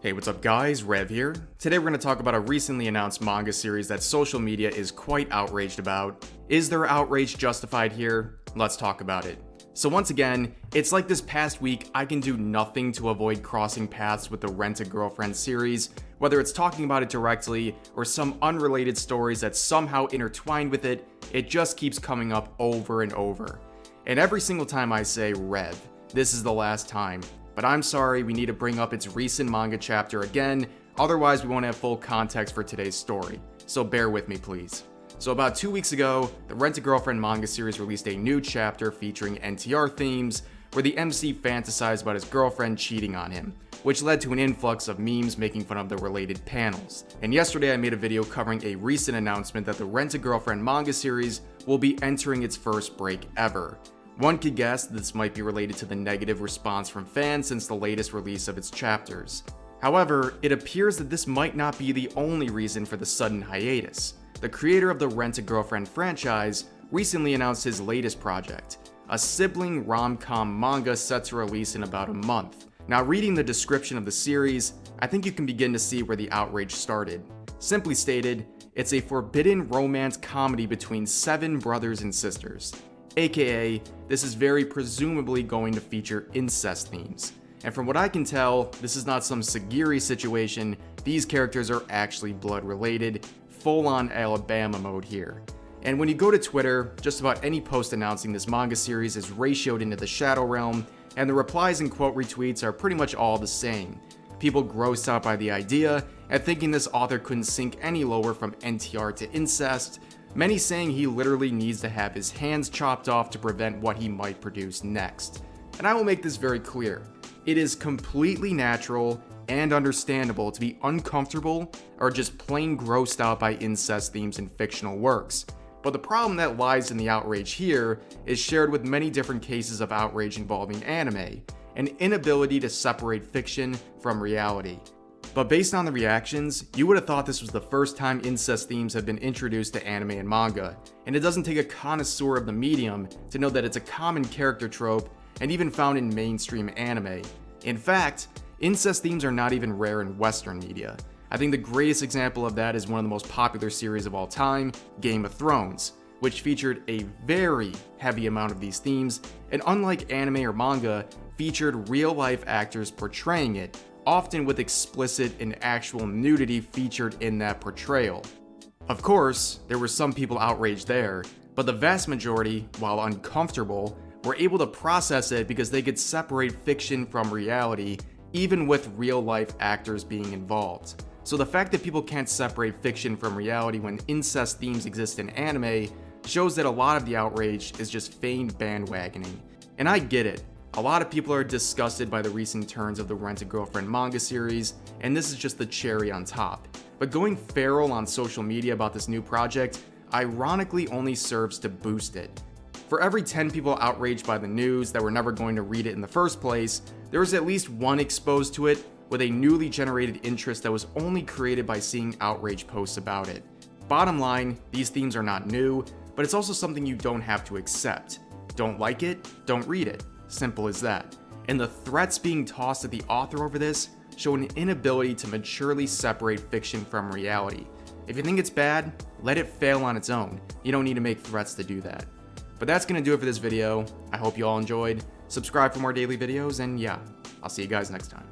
Hey, what's up guys, Rev here. Today we're going to talk about a recently announced manga series that social media is quite outraged about. Is their outrage justified here? Let's talk about it. So once again, it's like this past week I can do nothing to avoid crossing paths with the Rent-A-Girlfriend series, whether it's talking about it directly or some unrelated stories that somehow intertwined with it, it just keeps coming up over and over. And every single time I say, Rev, this is the last time. But I'm sorry, we need to bring up its recent manga chapter again, otherwise we won't have full context for today's story. So bear with me please. So about 2 weeks ago, the Rent-A-Girlfriend manga series released a new chapter featuring NTR themes, where the MC fantasized about his girlfriend cheating on him, which led to an influx of memes making fun of the related panels. And yesterday I made a video covering a recent announcement that the Rent-A-Girlfriend manga series will be entering its first break ever. One could guess this might be related to the negative response from fans since the latest release of its chapters. However, it appears that this might not be the only reason for the sudden hiatus. The creator of the Rent-A-Girlfriend franchise recently announced his latest project, a sibling rom-com manga set to release in about a month. Now, reading the description of the series, I think you can begin to see where the outrage started. Simply stated, it's a forbidden romance comedy between 7 brothers and sisters. AKA, this is very presumably going to feature incest themes. And from what I can tell, this is not some Sagiri situation, these characters are actually blood related, full on Alabama mode here. And when you go to Twitter, just about any post announcing this manga series is ratioed into the Shadow Realm, and the replies and quote retweets are pretty much all the same. People grossed out by the idea, and thinking this author couldn't sink any lower from NTR to incest, many saying he literally needs to have his hands chopped off to prevent what he might produce next. And I will make this very clear. It is completely natural and understandable to be uncomfortable or just plain grossed out by incest themes in fictional works. But the problem that lies in the outrage here is shared with many different cases of outrage involving anime, an inability to separate fiction from reality. But based on the reactions, you would have thought this was the first time incest themes have been introduced to anime and manga, and it doesn't take a connoisseur of the medium to know that it's a common character trope and even found in mainstream anime. In fact, incest themes are not even rare in Western media. I think the greatest example of that is one of the most popular series of all time, Game of Thrones, which featured a very heavy amount of these themes, and unlike anime or manga, featured real-life actors portraying it, often with explicit and actual nudity featured in that portrayal. Of course, there were some people outraged there, but the vast majority, while uncomfortable, were able to process it because they could separate fiction from reality, even with real-life actors being involved. So the fact that people can't separate fiction from reality when incest themes exist in anime shows that a lot of the outrage is just feigned bandwagoning. And I get it. A lot of people are disgusted by the recent turns of the Rent-A-Girlfriend manga series, and this is just the cherry on top. But going feral on social media about this new project ironically only serves to boost it. For every 10 people outraged by the news that were never going to read it in the first place, there was at least one exposed to it with a newly generated interest that was only created by seeing outrage posts about it. Bottom line, these themes are not new, but it's also something you don't have to accept. Don't like it? Don't read it. Simple as that. And the threats being tossed at the author over this show an inability to maturely separate fiction from reality. If you think it's bad, let it fail on its own. You don't need to make threats to do that. But that's gonna do it for this video. I hope you all enjoyed. Subscribe for more daily videos, and yeah, I'll see you guys next time.